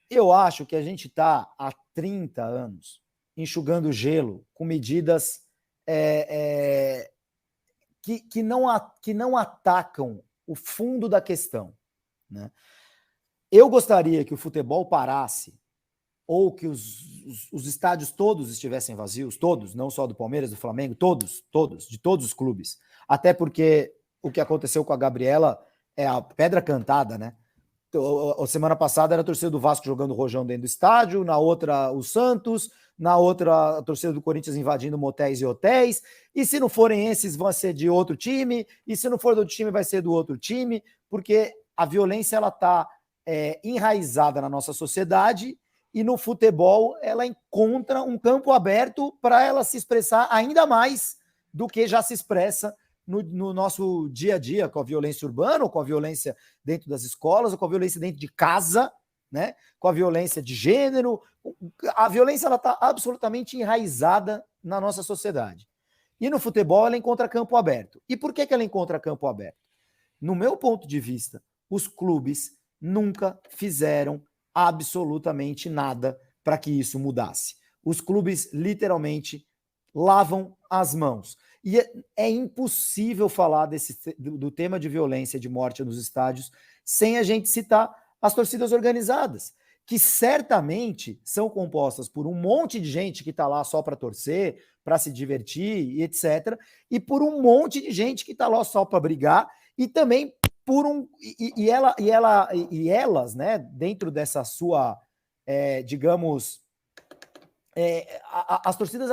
Eu acho que a gente está há 30 anos enxugando gelo com medidas que não atacam o fundo da questão, né? Eu gostaria que o futebol parasse ou que os estádios todos estivessem vazios, todos, não só do Palmeiras, do Flamengo, todos, de todos os clubes. Até porque o que aconteceu com a Gabriela é a pedra cantada, né? A semana passada era a torcida do Vasco jogando rojão dentro do estádio, na outra o Santos, na outra a torcida do Corinthians invadindo motéis e hotéis, e se não forem esses vão ser de outro time, e se não for do outro time vai ser do outro time, porque a violência ela está enraizada na nossa sociedade e no futebol ela encontra um campo aberto para ela se expressar ainda mais do que já se expressa no nosso dia a dia, com a violência urbana, ou com a violência dentro das escolas, ou com a violência dentro de casa, né? Com a violência de gênero. A violência está absolutamente enraizada na nossa sociedade. E no futebol ela encontra campo aberto. E por que ela encontra campo aberto? No meu ponto de vista, os clubes nunca fizeram absolutamente nada para que isso mudasse. Os clubes literalmente lavam as mãos. E é impossível falar do tema de violência, de morte nos estádios, sem a gente citar as torcidas organizadas, que certamente são compostas por um monte de gente que está lá só para torcer, para se divertir e etc., e por um monte de gente que está lá só para brigar, e também por elas, né, dentro dessa sua, digamos, as torcidas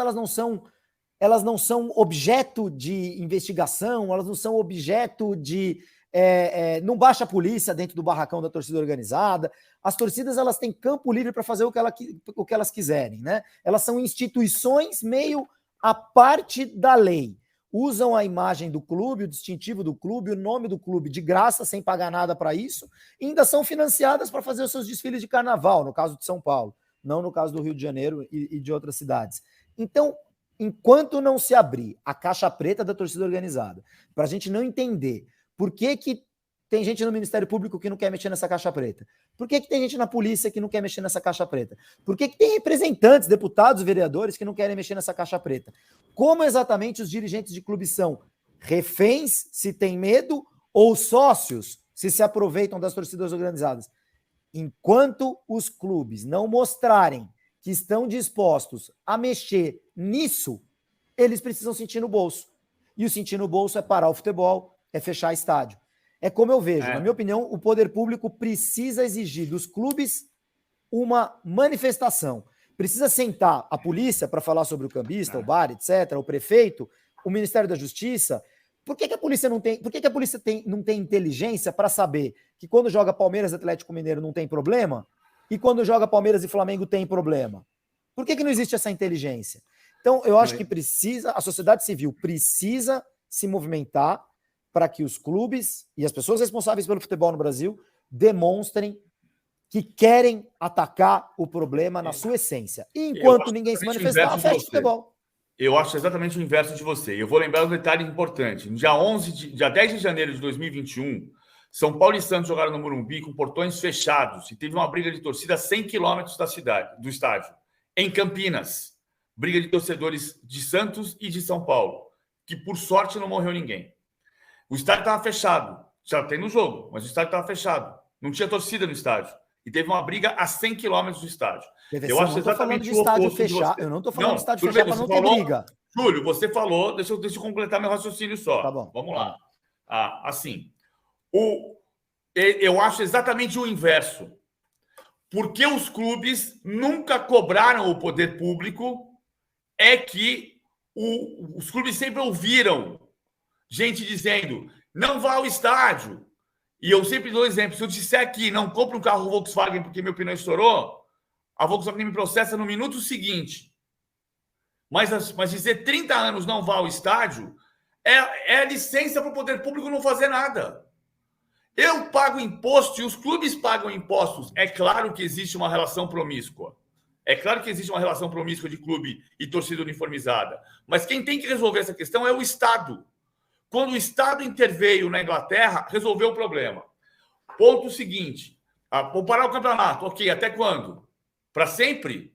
elas não são objeto de investigação, elas não são objeto de... não baixa a polícia dentro do barracão da torcida organizada. As torcidas elas têm campo livre para fazer o que elas quiserem, né? Elas são instituições meio à parte da lei. Usam a imagem do clube, o distintivo do clube, o nome do clube de graça, sem pagar nada para isso, e ainda são financiadas para fazer os seus desfiles de carnaval, no caso de São Paulo, não no caso do Rio de Janeiro e de outras cidades. Então, enquanto não se abrir a caixa preta da torcida organizada, para a gente não entender por que tem gente no Ministério Público que não quer mexer nessa caixa preta, por que tem gente na polícia que não quer mexer nessa caixa preta, por que tem representantes, deputados, vereadores que não querem mexer nessa caixa preta, como exatamente os dirigentes de clubes são reféns, se tem medo, ou sócios, se aproveitam das torcidas organizadas. Enquanto os clubes não mostrarem que estão dispostos a mexer nisso, eles precisam sentir no bolso. E o sentir no bolso é parar o futebol, é fechar estádio. É como eu vejo, na minha opinião, o poder público precisa exigir dos clubes uma manifestação. Precisa sentar a polícia para falar sobre o cambista, o bar, etc., o prefeito, o Ministério da Justiça. Por que a polícia não tem inteligência para saber que quando joga Palmeiras e Atlético Mineiro não tem problema? E quando joga Palmeiras e Flamengo tem problema? Por que não existe essa inteligência? Então, eu acho que a sociedade civil precisa se movimentar para que os clubes e as pessoas responsáveis pelo futebol no Brasil demonstrem que querem atacar o problema na sua essência. E enquanto ninguém se manifestar, fecha o futebol. Eu acho exatamente o inverso de você. Eu vou lembrar um detalhe importante. No dia 10 de janeiro de 2021, São Paulo e Santos jogaram no Morumbi com portões fechados e teve uma briga de torcida a 100 quilômetros do estádio. Em Campinas, briga de torcedores de Santos e de São Paulo, que por sorte não morreu ninguém. O estádio estava fechado. Já tem no jogo, mas o estádio estava fechado. Não tinha torcida no estádio. E teve uma briga a 100 quilômetros do estádio. Eu acho exatamente o oposto de você. Eu não estou falando de estádio fechado para não ter briga. Júlio, você falou... Deixa eu completar meu raciocínio só. Tá bom. Vamos lá. Assim, eu acho exatamente o inverso. Porque os clubes nunca cobraram o poder público é que os clubes sempre ouviram gente dizendo, não vá ao estádio. E eu sempre dou exemplo. Se eu disser aqui, não compre um carro Volkswagen porque meu pneu estourou, a Volkswagen me processa no minuto seguinte. Mas dizer 30 anos não vá ao estádio é licença para o poder público não fazer nada. Eu pago imposto e os clubes pagam impostos. É claro que existe uma relação promíscua. É claro que existe uma relação promíscua de clube e torcida uniformizada. Mas quem tem que resolver essa questão é o Estado. Quando o Estado interveio na Inglaterra, resolveu o problema. Ponto seguinte. Vou parar o campeonato. Ok, até quando? Para sempre?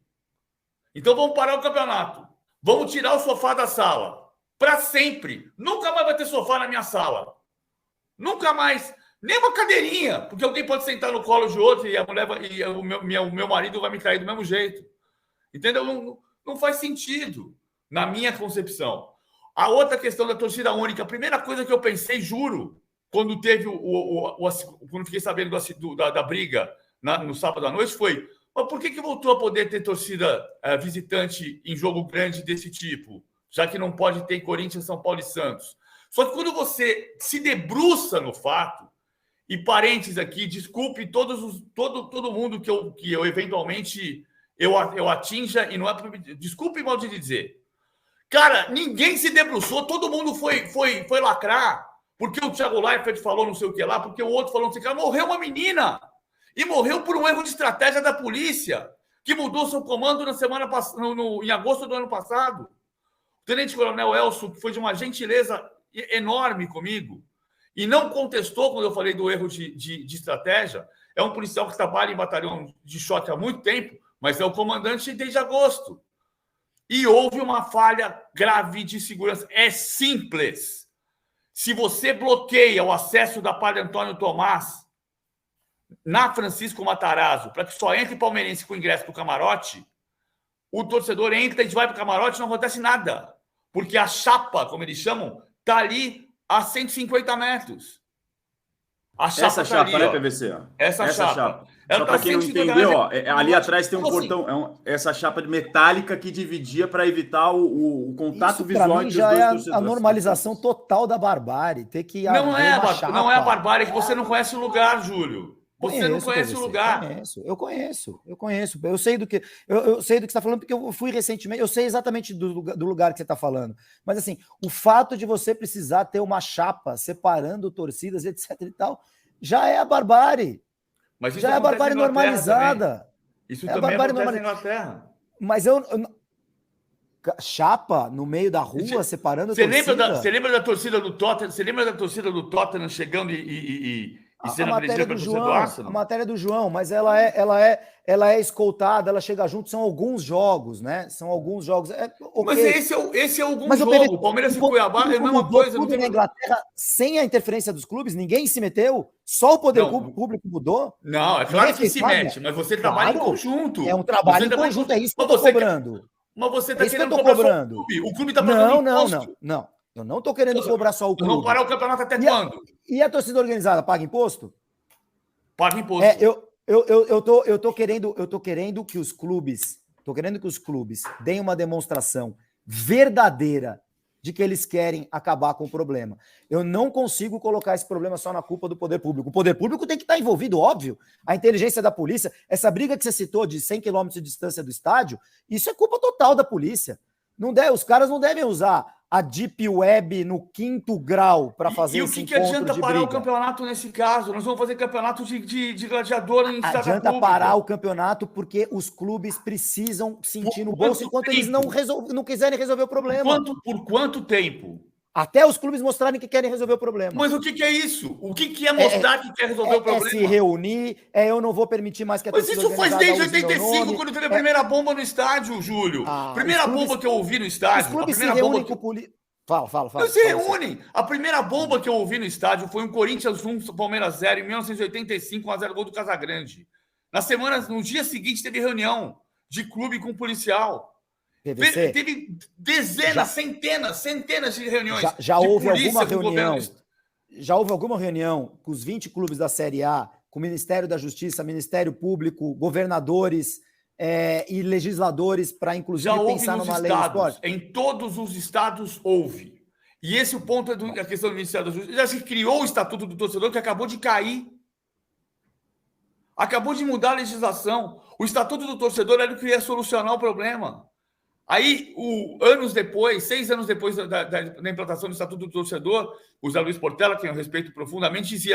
Então vamos parar o campeonato. Vamos tirar o sofá da sala. Para sempre. Nunca mais vai ter sofá na minha sala. Nunca mais. Nem uma cadeirinha. Porque alguém pode sentar no colo de outro e a mulher o meu marido vai me cair do mesmo jeito. Entendeu? Não faz sentido, na minha concepção. A outra questão da torcida única, a primeira coisa que eu pensei, juro, quando teve quando fiquei sabendo da briga no sábado à noite, foi: mas por que voltou a poder ter torcida visitante em jogo grande desse tipo, já que não pode ter em Corinthians, São Paulo e Santos? Só que quando você se debruça no fato, e parênteses aqui, desculpe todo mundo que eu eventualmente eu atinja, e não é para desculpe mal de dizer. Cara, ninguém se debruçou, todo mundo foi lacrar, porque o Thiago Leifert falou não sei o que lá, porque o outro falou não sei o que lá. Morreu uma menina, e morreu por um erro de estratégia da polícia, que mudou seu comando na semana em agosto do ano passado. O tenente-coronel Elcio, que foi de uma gentileza enorme comigo, e não contestou quando eu falei do erro de estratégia. É um policial que trabalha em batalhão de choque há muito tempo, mas é o comandante desde agosto. E houve uma falha grave de segurança. É simples. Se você bloqueia o acesso da Padre Antônio Tomás na Francisco Matarazzo para que só entre palmeirense com ingresso para o camarote, o torcedor entra e vai para o camarote e não acontece nada. Porque a chapa, como eles chamam, está ali a 150 metros. A chapa essa chapa, ali, né, PVC? Essa chapa. Só para quem não entendeu, ali atrás tem um portão, essa chapa metálica que dividia para evitar o contato visual entre os dois torcedores. A normalização total da barbárie. Ter que não é a barbárie, que você não conhece o lugar, Júlio. Você não conhece o lugar. Eu conheço. Eu sei do que você está falando, porque eu fui recentemente. Eu sei exatamente do lugar que você está falando. Mas assim, o fato de você precisar ter uma chapa separando torcidas, etc. e tal, já é a barbárie. Mas isso já é a barbárie normalizada. Também. Isso é também acontece na Inglaterra. Mas chapa no meio da rua separando a torcida. Você lembra da torcida do Tottenham? Você lembra da torcida do Tottenham chegando a matéria do João, a matéria do João, mas ela é escoltada, ela chega junto, são alguns jogos, né? São alguns jogos. Okay. Mas esse é algum jogo. O Palmeiras e Cuiabá é a mesma coisa. Tudo na Inglaterra, sem a interferência dos clubes, ninguém se meteu, só o poder público mudou. Não, é claro que se mete, mas você trabalha em conjunto. É um trabalho em conjunto, é isso que eu estou cobrando. Mas você está querendo cobrar cobrando. Só o clube. O clube está pagando Não. Eu não estou querendo cobrar só o clube. Vamos parar o campeonato até quando? E a torcida organizada paga imposto? Paga imposto. Eu tô querendo que os clubes deem uma demonstração verdadeira de que eles querem acabar com o problema. Eu não consigo colocar esse problema só na culpa do poder público. O poder público tem que estar envolvido, óbvio. A inteligência da polícia, essa briga que você citou de 100 quilômetros de distância do estádio, isso é culpa total da polícia. Os caras não devem usar a Deep Web no 5º grau para fazer esse encontro de briga. E o que adianta parar o campeonato nesse caso? Nós vamos fazer campeonato de gladiador em estádio público. Adianta parar o campeonato porque os clubes precisam sentir no bolso enquanto eles não quiserem resolver o problema. Por quanto tempo? Até os clubes mostrarem que querem resolver o problema. Mas o que é isso? O que é mostrar que quer resolver o problema? É se reunir, eu não vou permitir mais que a torcida organizada. Mas isso faz desde 85, quando teve a primeira bomba no estádio, Júlio. Primeira bomba que eu ouvi no estádio. Os clubes se reúnem com polícia. Fala. Eles se reúnem. A primeira bomba que eu ouvi no estádio foi um Corinthians 1, Palmeiras 0, em 1985, 1x0 gol do Casagrande. No dia seguinte, teve reunião de clube com policial. PVC, teve dezenas, centenas de reuniões. Já houve alguma reunião? Já houve alguma reunião com os 20 clubes da Série A, com o Ministério da Justiça, Ministério Público, governadores e legisladores para, inclusive, pensar numa lei do esporte? Em todos os estados houve. E esse o ponto é a questão do Ministério da Justiça. Já se criou o Estatuto do Torcedor, que acabou de cair. Acabou de mudar a legislação. O Estatuto do Torcedor era o que ia solucionar o problema. Aí, 6 anos depois da implantação do Estatuto do Torcedor, o Zé Luiz Portela, que eu respeito profundamente, dizia: